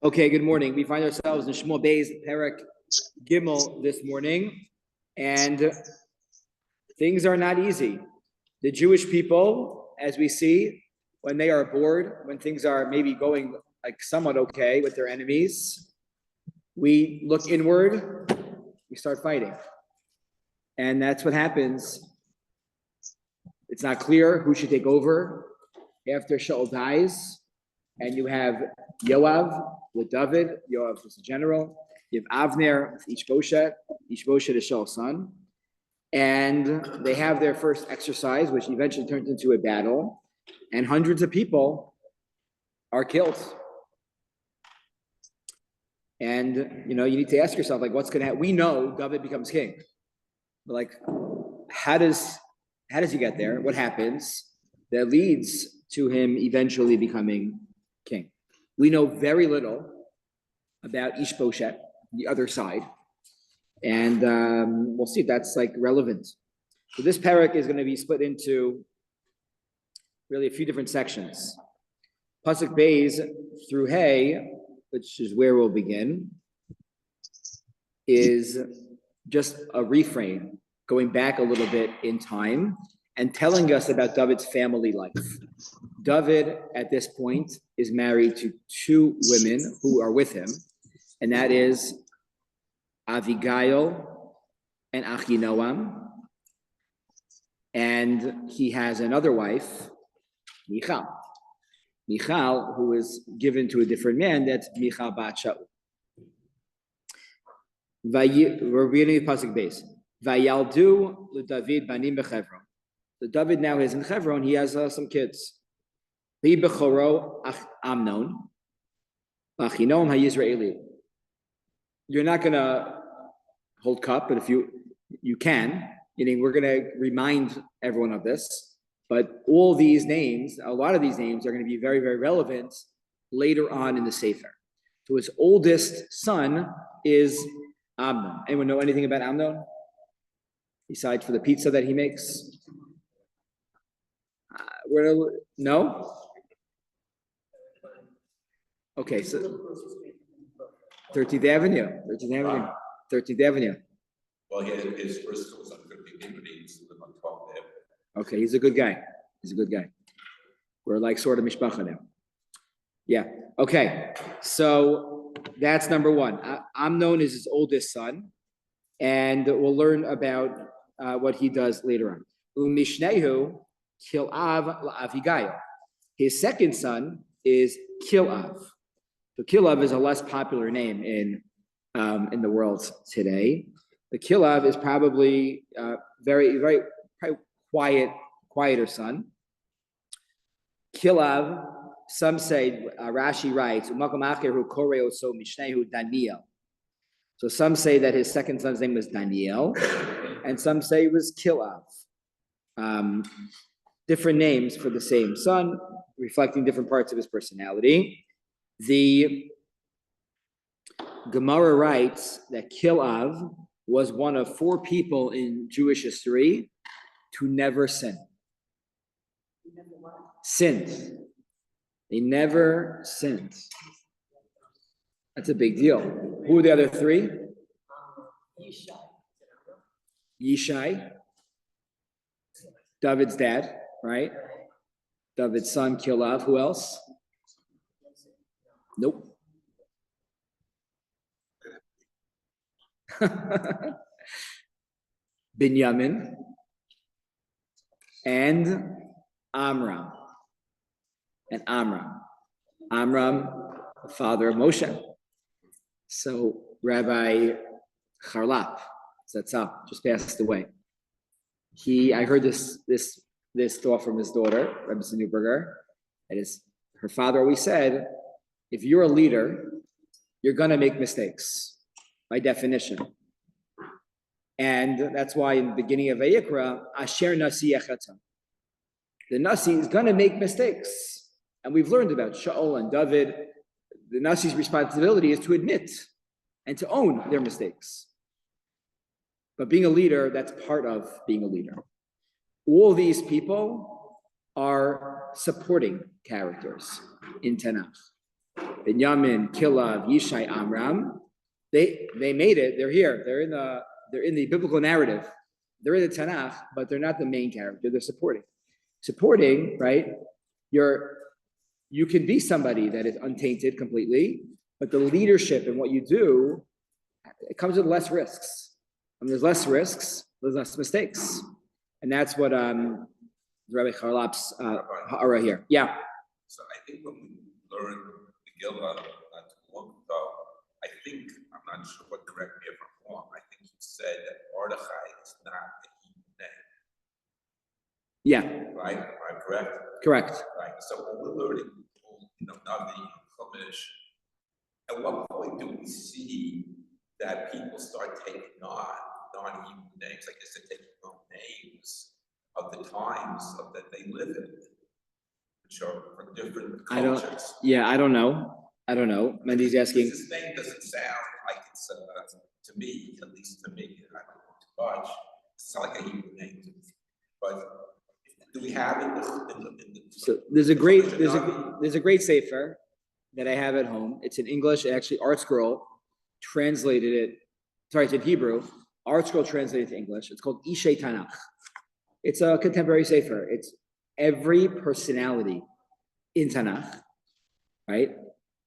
Okay, good morning. We find ourselves in Shmuel Bey's Perek Gimel this morning, and things are not easy. The Jewish people, as we see, when they are bored, when things are maybe going like somewhat okay with their enemies, we look inward, we start fighting. And that's what happens. It's not clear who should take over after Shaul dies, and you have Yoav with David. Yoav was the general. You have Avner with Ishbosheth. Ishbosheth is Shaul's son. And they have their first exercise, which eventually turns into a battle. And hundreds of people are killed. And, you need to ask yourself, what's going to happen? We know David becomes king. But, how does he get there? What happens that leads to him eventually becoming king? We know very little about Ishbosheth, the other side, and we'll see if that's relevant. So this parak is going to be split into really a few different sections. Pasuk Beis through Hay, which is where we'll begin, is just a refrain, going back a little bit in time and telling us about David's family life. David, at this point, is married to two women who are with him, and that is Avigail and Achinoam. And he has another wife, Michal. Michal, who is given to a different man, that's Michal bat Shaul. We're reading the Pasuk Beis. Vayaldu l'David banim b'Chevron. So David now is in Chevron. He has some kids. B'Bechoro Amnon, Achinoam haYisraeli. You're not going to hold cup, but if you can, we're going to remind everyone of this. But all these names, a lot of these names are going to be very, very relevant later on in the Sefer. So his oldest son is Amnon. Anyone know anything about Amnon? Besides for the pizza that he makes? No? Okay, so 13th Avenue. Well, his first school was on 15th, but he used to live on 12th Avenue. Okay, he's a good guy. We're sort of mishpacha now. Yeah. Okay. So that's number one. Amnon is his oldest son, and we'll learn about what he does later on. Umishnehu Kilav la'Avigail. His second son is Kilav. So Kilav is a less popular name in the world today. The Kilav is probably very, very quieter son. Kilav, some say, Rashi writes, Daniel. So some say that his second son's name was Daniel, and some say it was Kilav. Different names for the same son, reflecting different parts of his personality. The Gemara writes that Kilav was one of four people in Jewish history to never sin. Sinned. They never sinned. That's a big deal. Who are the other three? Yishai. David's dad, right? David's son, Kilav. Who else? Nope. Binyamin and Amram. Amram, the father of Moshe. So Rabbi Charlap, Zatzal, just passed away. I heard this thought from his daughter, Rabbi Newberger. Her father always said, if you're a leader, you're going to make mistakes, by definition. And that's why in the beginning of Vayikra, Asher Nasi Yechatam. The Nasi is going to make mistakes. And we've learned about Shaul and David. The Nasi's responsibility is to admit and to own their mistakes. But being a leader, that's part of being a leader. All these people are supporting characters in Tanakh. Binyamin, Kilav, Yishai, Amram. They made it. They're here. They're in the biblical narrative. They're in the Tanakh, but they're not the main character. They're supporting, right? You can be somebody that is untainted completely, but the leadership and what you do, it comes with less risks. And there's less risks, there's less mistakes. And that's what Rabbi Charlap's ha'ara here. Yeah. So I think when we learn the Gillah not too long ago, I think, I'm not sure what, correct me if I'm wrong, I think you said that Mordechai is not a Hebrew name. Yeah. Right? Am I correct? Correct. Right. So when we're learning, Navi, Chumash, at what point do we see that people start taking on non-Hebrew names? I guess they're taking on names of the times that they live in, which are from different cultures. I don't know. Mendy's asking. This name doesn't sound like it's, to me, at least to me, I don't know too much, it's not like a Hebrew name to me. But do we have it in the so there's a great sefer that I have at home. It's in English. Actually, ArtScroll translated it. Sorry, it's in Hebrew. ArtScroll translated to English. It's called Ishei Tanakh. It's a contemporary sefer. It's every personality in Tanakh, right?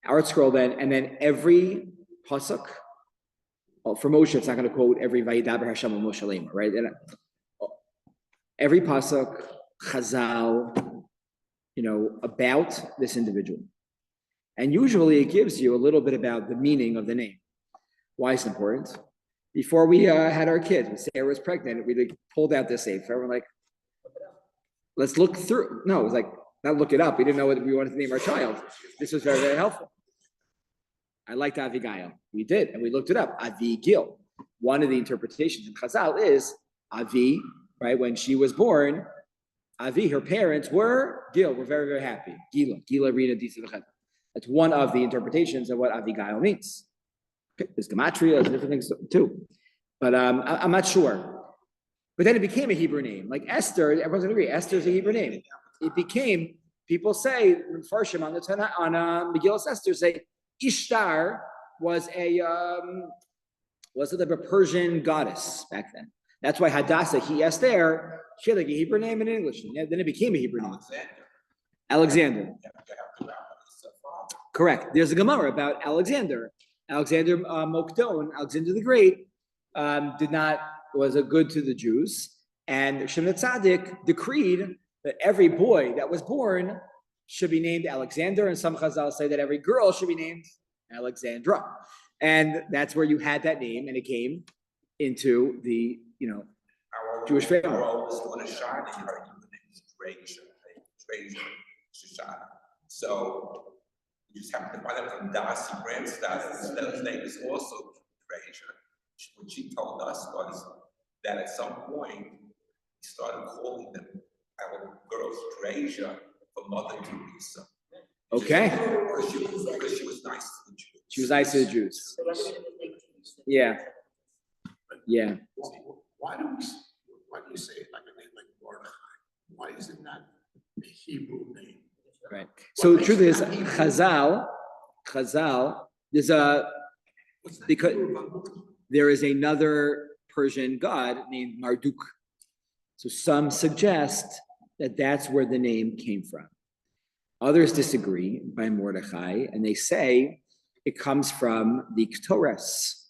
ArtScroll then, and then every pasuk. Well, for Moshe, it's not going to quote every Vayidaber Hashem Moshe Lema, right? And every pasuk, Chazal, about this individual. And usually it gives you a little bit about the meaning of the name. Why it's important. Before we had our kids, when Sarah was pregnant, we pulled out this sefer. We're like, let's look through. No, it was like, not look it up. We didn't know what we wanted to name our child. This was very, very helpful. I liked Avigail. We did, and we looked it up. Avigil. One of the interpretations in Chazal is Avi, right? When she was born, Avi, her parents were Gil. We're very, very happy. Gila, Rina, Disa, That's one of the interpretations of what Avigail means. Okay, there's gematria, there's different things too. But I'm not sure. But then it became a Hebrew name. Like Esther, everyone's going to agree, Esther's a Hebrew name. It became, people say, Farshim on Megillah Esther say, Ishtar was a Persian goddess back then. That's why Hadassah, Esther, she had like a Hebrew name in English. And then it became a Hebrew name. Alexander. Correct. There's a Gemara about Alexander. Alexander Mokdon, Alexander the Great, was a good to the Jews. And Shimon Tzaddik decreed that every boy that was born should be named Alexander. And some Chazal say that every girl should be named Alexandra. And that's where you had that name, and it came into the Jewish family. Our oldest one is Shani, her name is Treasure, Shoshana. So you just happen to find out from Darcy Branstad, his name is also Treasure. What she told us was that at some point he started calling them our girls Treasure for Mother Teresa. Okay. Because she was nice to the Jews. She was nice to the Jews. Yeah. Yeah. Why do you say it like a name like Mordechai? Why is it not a Hebrew name? Right. So the truth is, Chazal, because there is another Persian god named Marduk. So some suggest that that's where the name came from. Others disagree by Mordechai, and they say it comes from the Ketores.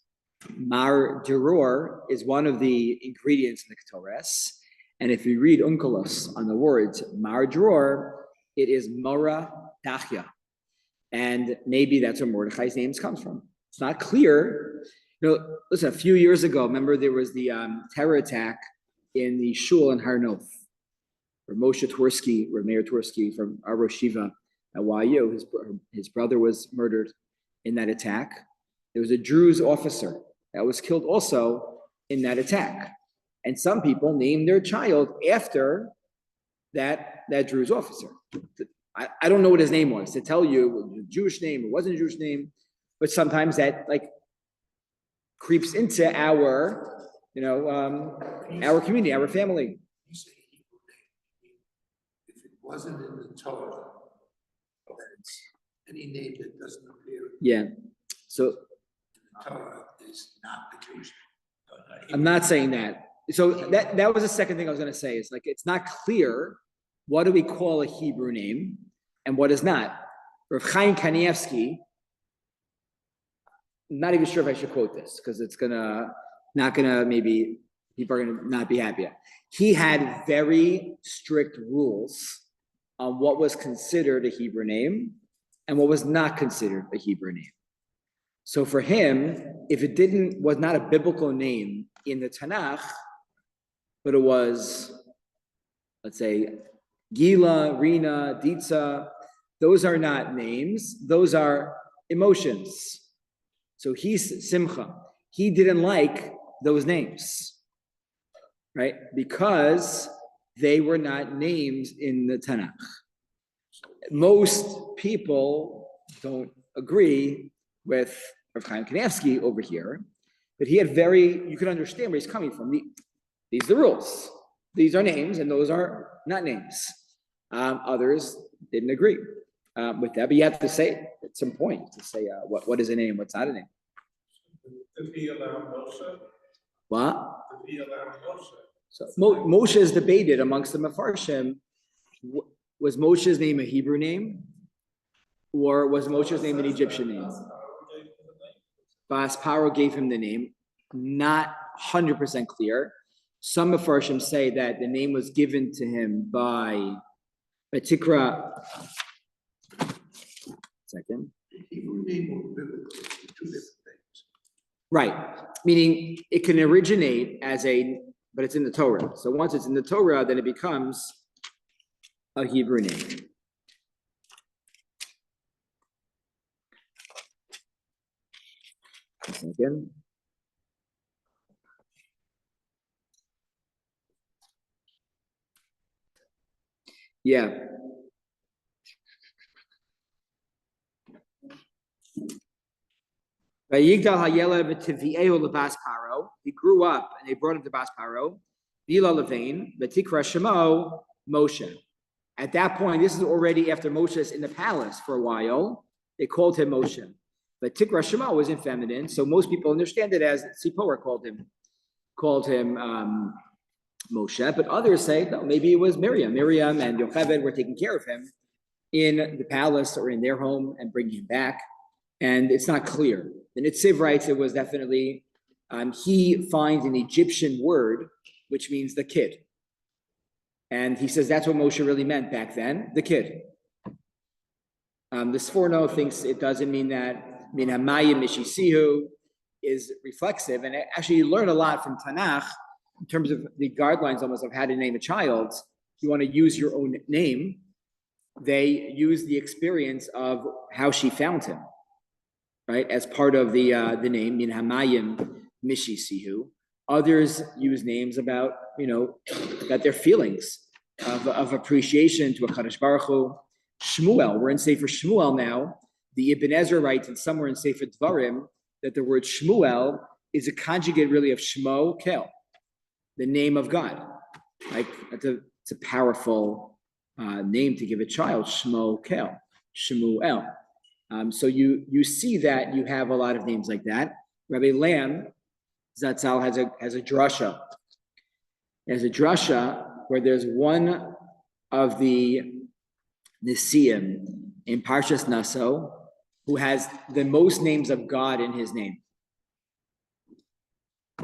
Mar Deror is one of the ingredients in the Ketores. And if you read Onkelos on the words Mar Deror, it is Mora Dachya. And maybe that's where Mordechai's name comes from. It's not clear. Listen, a few years ago, remember there was the terror attack in the shul in Har Nof, where Moshe Twersky, or Mayor Twersky from our Rosh Yeshiva at YU, his brother was murdered in that attack. There was a Druze officer that was killed also in that attack. And some people named their child after that Druze officer. I don't know what his name was to tell you it was a Jewish name, it wasn't a Jewish name, but sometimes that creeps into our community, our family. You say Hebrew name. If it wasn't in the Torah, any name that doesn't appear Yeah. So in the Torah is not the Jewish. I'm not saying that. So that was the second thing I was going to say. Is like it's not clear what do we call a Hebrew name and what is not. Rav Chaim Kanievsky, I'm not even sure if I should quote this because it's maybe people are gonna not be happy. He had very strict rules on what was considered a Hebrew name and what was not considered a Hebrew name. So for him, if it was not a biblical name in the Tanakh, but it was, let's say, Gila, Rina, Ditza, those are not names, those are emotions. So he's Simcha. He didn't like those names, right? Because they were not names in the Tanakh. Most people don't agree with Rav Chaim Kanievsky over here, but he had you can understand where he's coming from. These are the rules. These are names, and those are not names. Others didn't agree with that, but you have to say at some point to say what is a name, what's not a name. Did he allow Moshe? What? Did he allow Moshe? So Moshe is debated amongst the Mefarshim. Was Moshe's name a Hebrew name, or was Moshe's name an Egyptian name? Bas Paro gave him the name. Not 100% clear. Some Mefarshim say that the name was given to him by Batikra. Second. Hebrew name or biblical, two different things. Right, meaning it can originate but it's in the Torah. So once it's in the Torah, then it becomes a Hebrew name. Again. Yeah. He grew up and they brought him to Bas Paro. Bila Levain, Vatikra Shemo, Moshe. At that point, this is already after Moshe is in the palace for a while. They called him Moshe. Vatikra Shemo was in feminine, so most people understand it as Sipporah called him Moshe. But others say no, maybe it was Miriam. Miriam and Yocheved were taking care of him in the palace or in their home and bringing him back. And it's not clear. The Nitziv writes it was definitely, he finds an Egyptian word, which means the kid. And he says that's what Moshe really meant back then, the kid. The Sforno thinks it doesn't mean that. Min Hamayim Mishisihu is reflexive. And actually, you learn a lot from Tanakh in terms of the guidelines almost of how to name a child. If you want to use your own name, they use the experience of how she found him, right? As part of the name, Min Hamayim Mishisihu. Others use names about their feelings of appreciation to a Kadosh Baruch Hu. Shmuel, we're in Sefer Shmuel now. The Ibn Ezra writes, and somewhere in Sefer Dvarim, that the word Shmuel is a conjugate really of Shmo Kel, the name of God. Like it's a powerful name to give a child, Shmo Kel, Shmuel. So you see that you have a lot of names like that. Rabbi Lamb Zatzal has a drasha. There's a drasha where there's one of the Nisiim in Parshas Naso who has the most names of God in his name.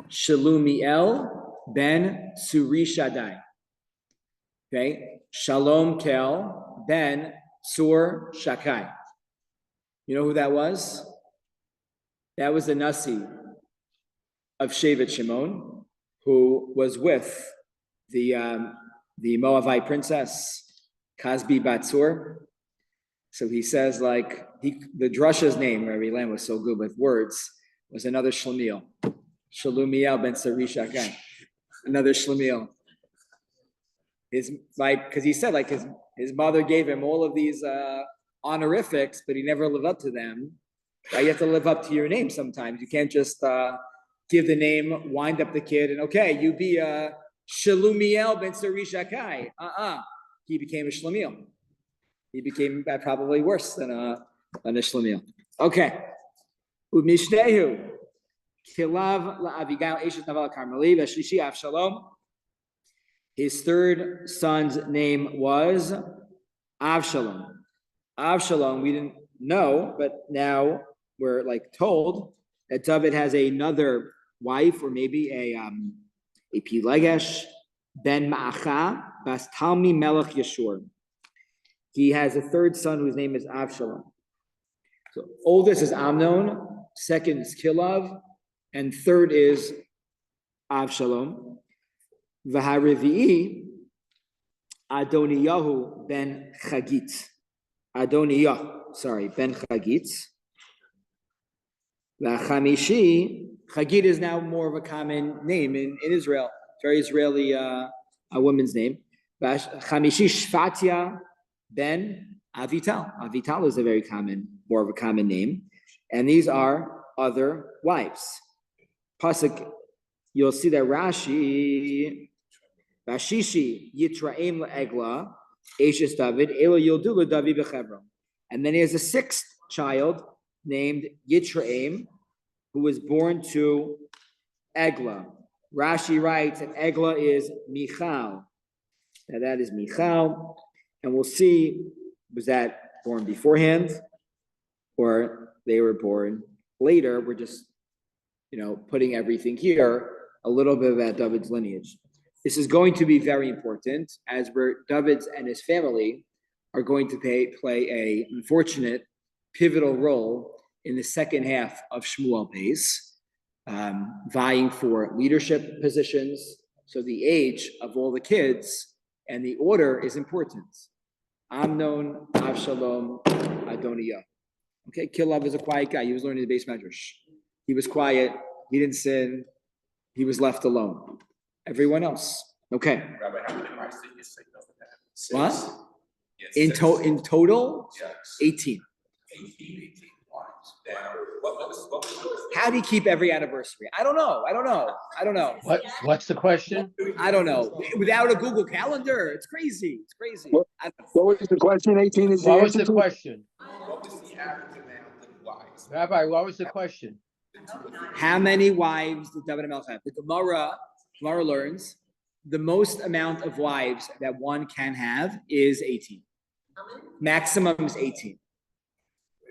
Shalumiel ben Suri Shaddai. Okay, Shalom Kel ben Sur Shakai. You know who that was? That was the Nasi of Shevet Shimon, who was with the Moabite princess, Kazbi Batsur. So he says, the drasha's name, Rabbi Lamb was so good with words, was another Shlomiel. Shalumiel ben Sari Shakai. Another Shlomiel. Because he said, his mother gave him all of these honorifics, but he never lived up to them. You have to live up to your name sometimes. You can't just give the name, wind up the kid, and okay, you be Shalumiel ben Sari Shakai. He became a Shlomiel. He became probably worse than a Okay. Umishnehu. Kilav la'avigail eshes naval Carmeli v'shlishi Avshalom. His third son's name was Avshalom. Avshalom, we didn't know, but now we're like told that David has another wife, or maybe a Pilegesh ben Ma'acha bas Talmi Melech Yeshur. He has a third son whose name is Avshalom. So oldest is Amnon, second is Kilav, and third is Avshalom. V'harivi'i Adoniyahu ben Chagit. Adoniyah, sorry, ben Chagit. V'chamishi, Chagit is now more of a common name in Israel. Very Israeli a woman's name. Chamishi Shvatia ben Avital. Avital is a very common, more of a common name. And these are other wives. Pasuk, you'll see that Rashi, Vashishi Yitraim la'egla, Eshes David, Elo Yildula David b'Chevron. And then he has a sixth child named Yitraim, who was born to Eglah. Rashi writes that Eglah is Michal. Now that is Michal. And we'll see, was that born beforehand or they were born later? We're just, putting everything here, a little bit about David's lineage. This is going to be very important as David and his family are going to play a unfortunate pivotal role in the second half of Shmuel Beis, vying for leadership positions. So the age of all the kids and the order is important. Amnon, Avshalom, Adoniyah. Okay, Kilav is a quiet guy. He was learning the base medrash. He was quiet. He didn't sin. He was left alone. Everyone else. Okay. Rabbi, how many wives did you say no for that? What? Yes, In total, yes. 18. 18 wives. Now, what was How do you keep every anniversary? I don't know. What's the question? I don't know. Without a Google Calendar, it's crazy. What was the question? 18 is the What was answer the to? question? what was the average amount of wives? Rabbi, what was the question? How many wives did David HaMelech have? The Gemara learns the most amount of wives that one can have is 18. Maximum is 18.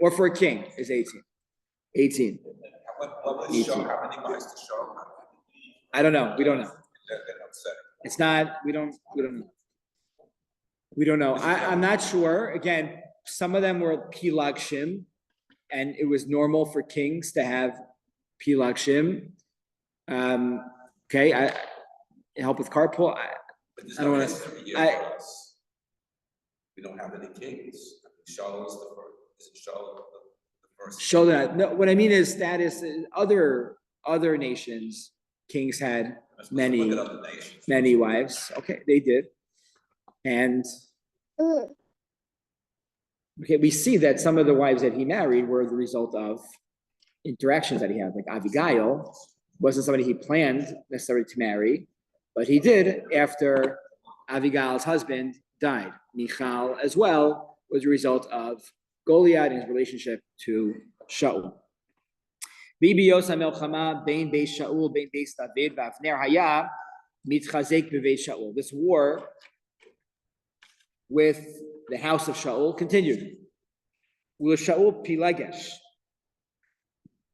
Or for a king is 18. 18. What was show? How many wives to show? I don't know. We don't know. They don't say. It's not, we don't know. I'm not sure. Again, some of them were Pilag Shim, and it was normal for kings to have Pilag Shim. Okay, I help with carpool. I don't want to. We don't have any kings. Shows the first. Show that. No, what I mean is status. Other nations, kings had many wives. Okay, they did, and okay, we see that some of the wives that he married were the result of interactions that he had. Like Abigail wasn't somebody he planned necessarily to marry, but he did after Abigail's husband died. Michal as well was a result of Goliath and his relationship to Shaul. This war with the house of Shaul continued. Shaul Pilegesh.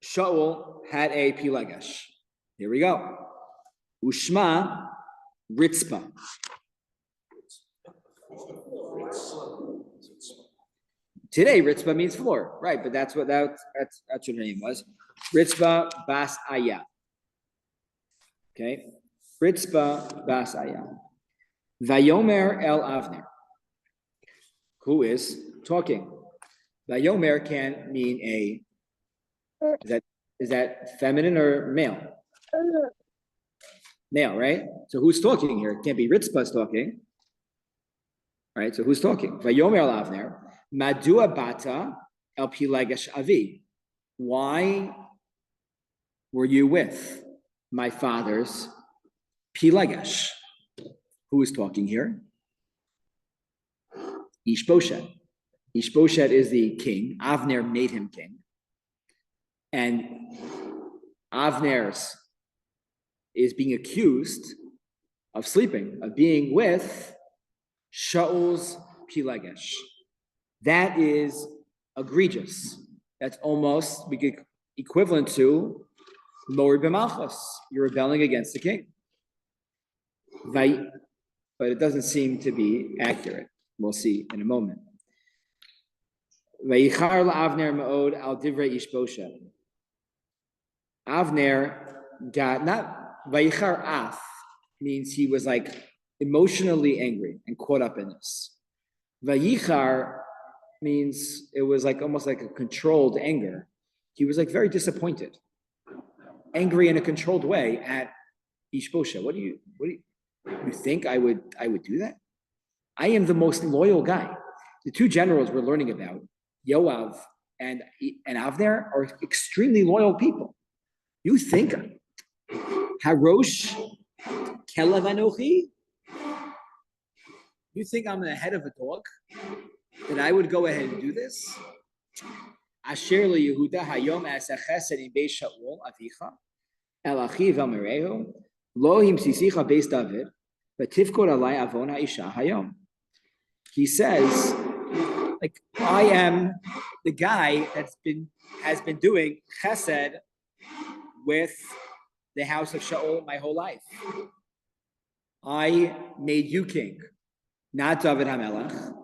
Shaul had a Pilegesh. Here we go. Ushma Ritzpah. Today, Ritzpah means floor, right? But that's what her name was. Ritzpah Bas Aya. Okay, Ritzpah Bas Aya. Vayomer El Avner. Who is talking? Vayomer can mean is that feminine or male? Male, right? So who's talking here? It can't be Ritzpah's talking. Right? So who's talking? Vayomer El Avner. Madua bata el Pilegesh avi. Why were you with my father's Pilegesh? Who is talking here? Ishbosheth. Ishbosheth is the king. Avner made him king. And Avner's is being accused of sleeping, of being with Shaul's Pilegesh. That is egregious. That's almost equivalent to Mori b'malchus. You're rebelling against the king. But it doesn't seem to be accurate. We'll see in a moment. Vayichar la'Avner ma'od al divrei Ishbosheth. Avner got, not Vayichar af, means he was like emotionally angry and caught up in this. Vayichar means it was like almost like a controlled anger. He was like very disappointed, angry in a controlled way at Ishbosheth. What do you think I would do that? I am the most loyal guy. The two generals we're learning about, Yoav and Avner, are extremely loyal people. You think Harosh Kelev Anochi? You think I'm the head of a dog? That I would go ahead and do this? Asher Yehuda Hayom Asachesed in Beis Shaul Avicha El Achiv El Merehu Lo Him Sisicha Beis David V'Tifkod Alai Avon Ha'isha Hayom. He says, like, I am the guy has been doing chesed with the house of Shaul my whole life. I made you king, not David HaMelech,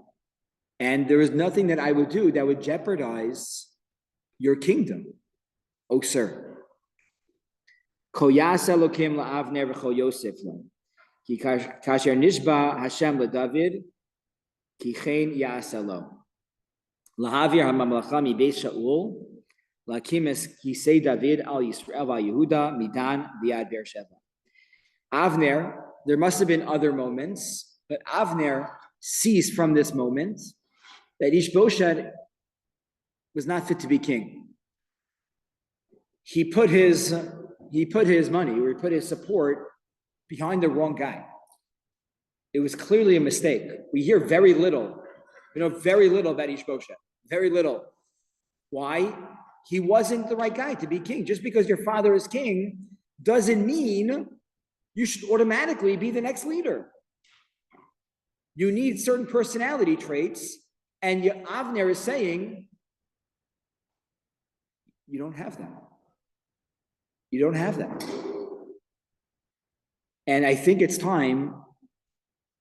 and there is nothing that I would do that would jeopardize your kingdom, oh sir. Ko yas Elokim la'Avner v'cho Yosef lo, ki kasher nishba Hashem leDavid, ki chen yas lo. Lahavir ha'mamlacha mi Beis Shaul, lakimes kisei David al Yisrael v'Yehuda midan v'yad Beersheba. Avner, there must have been other moments, but Avner sees from this moment that Ishbosheth was not fit to be king. He put his money, or he put his support behind the wrong guy. It was clearly a mistake. We hear very little, very little about Ishbosheth. Very little. Why? He wasn't the right guy to be king. Just because your father is king doesn't mean you should automatically be the next leader. You need certain personality traits, and Avner is saying, you don't have that. You don't have that. And I think it's time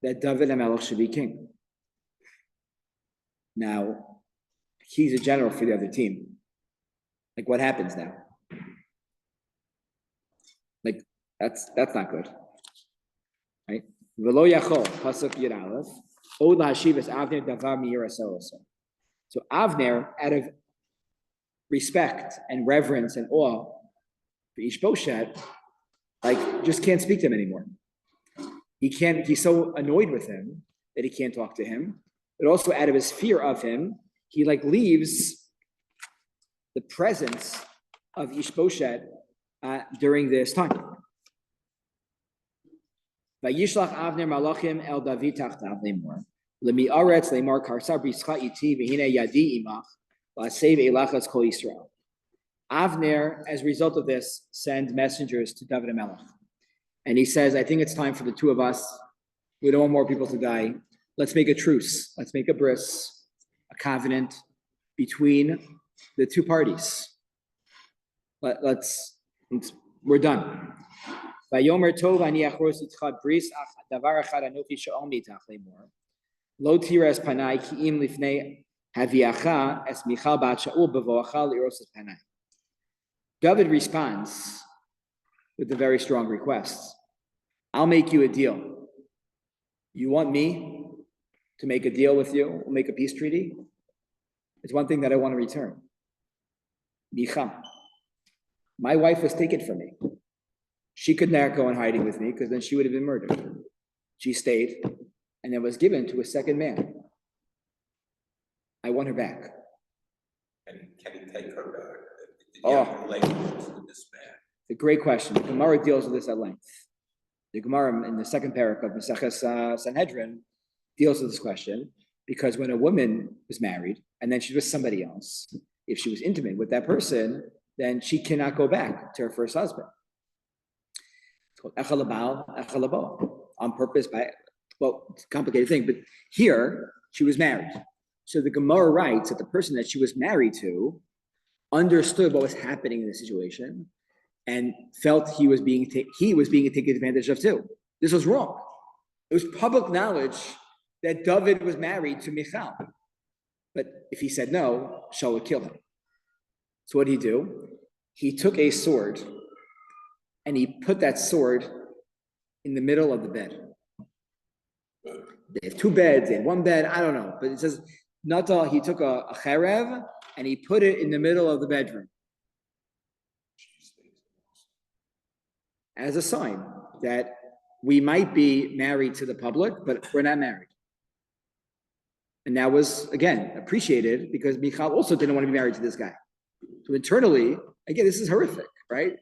that David HaMelech should be king. Now, he's a general for the other team. Like, what happens now? Like, that's not good, right? V'lo yachol pasuk Yud Aleph od lahashivas Avner davar miyira so. So Avner, out of respect and reverence and awe for Ishbosheth, like, just can't speak to him anymore. He's so annoyed with him that he can't talk to him. But also out of his fear of him, he like leaves the presence of Ishbosheth during this time. Vayishlach Avner malachim el David tachtav lemor lemiaretz lemar karsa brischa iti v'hine yadi imach la'sev elachas kol Yisrael. Avner, as a result of this, sends messengers to David HaMelech, and he says, "I think it's time for the two of us. We don't want more people to die. Let's make a truce. Let's make a bris, a covenant between the two parties. We're done." Vayomer tov ani achros itcha bris davar echad anochi she'ol mitach lemor lo tiras panai ki im lifnei haviacha es Michal bat Shaul bevoacha liros es panai. David responds with a very strong request. I'll make you a deal. You want me to make a deal with you? We'll make a peace treaty. It's one thing that I want to return. Michal, my wife was taken from me. She could not go in hiding with me because then she would have been murdered. She stayed and then was given to a second man. I want her back. Can he take her back? It's a great question. The Gemara deals with this at length. The Gemara in the second parak of Maseches Sanhedrin deals with this question. because when a woman was married and then she was somebody else, if she was intimate with that person, then she cannot go back to her first husband. It's called echal habal, echal habo, on purpose it's a complicated thing, but here she was married. So the Gemara writes that the person that she was married to understood what was happening in the situation and felt he was being taken advantage of too. This was wrong. It was public knowledge that David was married to Michal. But if he said no, Shaul would kill him. So what did he do? He took a sword and he put that sword in the middle of the bed. They have two beds, they had one bed, I don't know. But it says, Nata, he took a cherev and he put it in the middle of the bedroom as a sign that we might be married to the public, but we're not married. And that was, again, appreciated because Michal also didn't want to be married to this guy. So internally, again, this is horrific, right?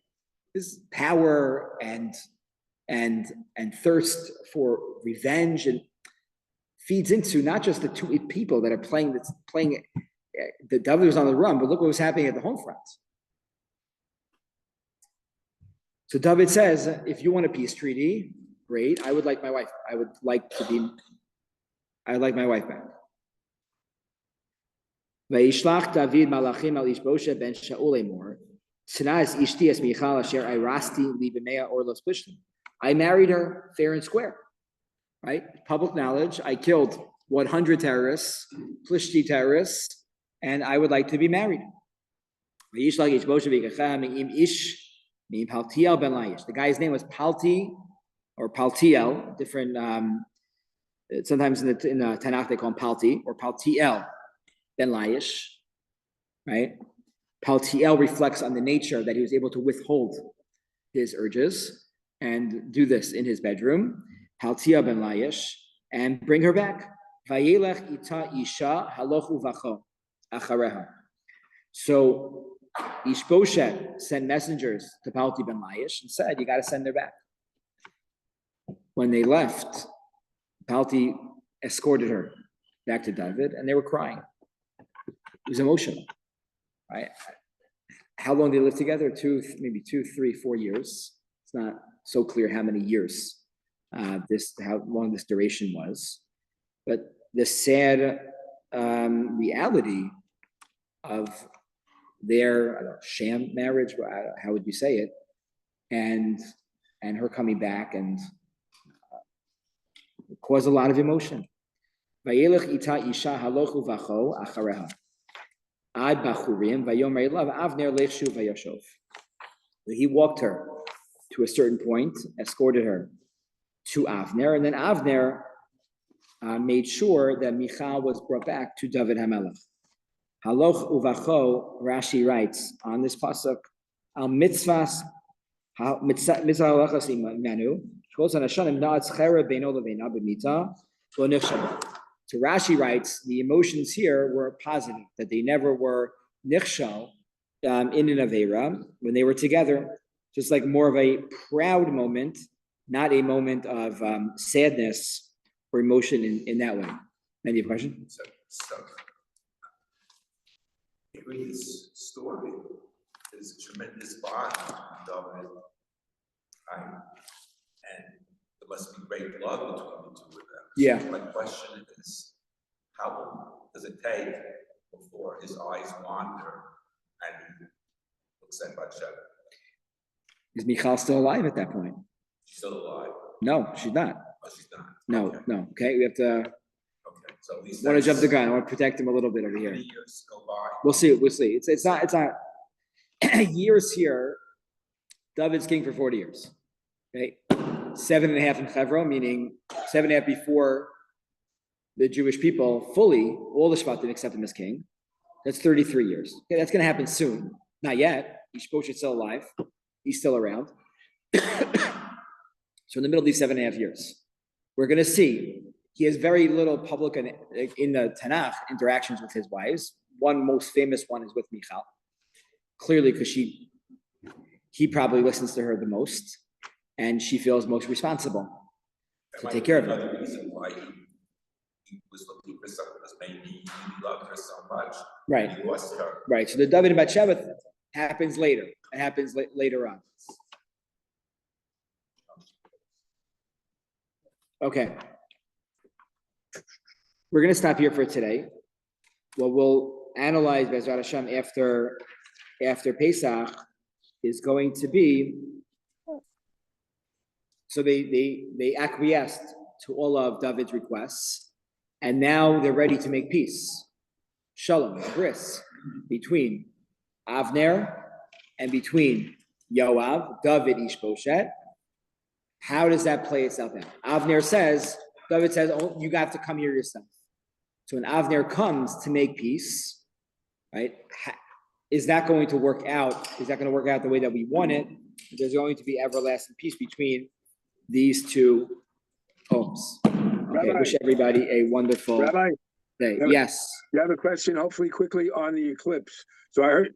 This power and thirst for revenge and feeds into not just the two people that are playing. The David was on the run, but look what was happening at the home front. So David says, if you want a peace treaty, great. I would like my wife. I would like my wife back. Vayishlach David malachim al Ishboshet ben Shaul emor. Tznaz ishti es Michal asher irasti libimea orlos plishtim. I married her fair and square, right? Public knowledge. I killed 100 terrorists, Plishti terrorists, and I would like to be married. Vayishlach Ishboshet v'gachem im ish mi Paltiel ben Laish. The guy's name was Palti or Paltiel. Different. Sometimes in the Tanakh they call him Palti or Paltiel ben Laish, right? Paltiel reflects on the nature that he was able to withhold his urges and do this in his bedroom. Paltiel ben Laish, and bring her back. Vayelech ita isha halochu vacho achareha. So Ishboshet sent messengers to Palti ben Laish and said, "You got to send her back." When they left, Palti escorted her back to David, and they were crying. It was emotional, right? How long did they live together? Maybe 2, 3, 4 years. It's not so clear how many years how long this duration was. But the sad reality of their sham marriage, how would you say it, and her coming back and caused a lot of emotion. Vayelech ita isha halochu vacho achareha. Ad bachurim vayomer elav Avner lechshu vayashov. He walked her to a certain point, escorted her to Avner, and then Avner made sure that Michal was brought back to David HaMelech. Haloch uvacho, Rashi writes on this pasuk, al mitzvahs mitzvah halachas imanu. So Rashi writes, the emotions here were positive, that they never were nichshal in an Aveira when they were together, just like more of a proud moment, not a moment of sadness or emotion in that way. Any question? So reading this story, there's a tremendous bond between David and there must be great love between the two of them. Yeah. So my question is, how long does it take before his eyes wander and he looks at Bathsheba? Is Michal still alive at that point? She's still alive? No, she's not. Oh, she's not? No, Okay. no. Okay, we have to. Okay, so at least Want to jump the gun? I want to protect him a little bit over here. many years go by. We'll see. It's not years here. David's king for 40 years. Okay, 7.5 in Hebron, meaning 7.5 before the Jewish people fully, all the Shvatim accept him as king. That's 33 years. Okay, that's going to happen soon. Not yet. Ishboshet's still alive. He's still around. So in the middle of these 7.5 years, we're going to see he has very little public in the Tanakh interactions with his wives. One most famous one is with Michal. Clearly, because he probably listens to her the most, and she feels most responsible to take care of him. Another reason why he was looking for someone because maybe he loved her so much. Right. He lost her. Right. So the David and Bathsheba happens later. It happens later on. Okay. We're going to stop here for today. What we'll analyze Bezrat Hashem after Pesach is going to be, so they acquiesced to all of David's requests, and now they're ready to make peace. Shalom, bris, between Avner and between Yoav, David, Ishboshet. How does that play itself out? David says, oh, you have to come here yourself. So when Avner comes to make peace, right, is that going to work out? Is that going to work out the way that we want it? There's going to be everlasting peace between these two homes. Okay, Rabbi, wish everybody a wonderful Rabbi, day. Rabbi, Yes. you have a question, hopefully quickly on the eclipse. So I heard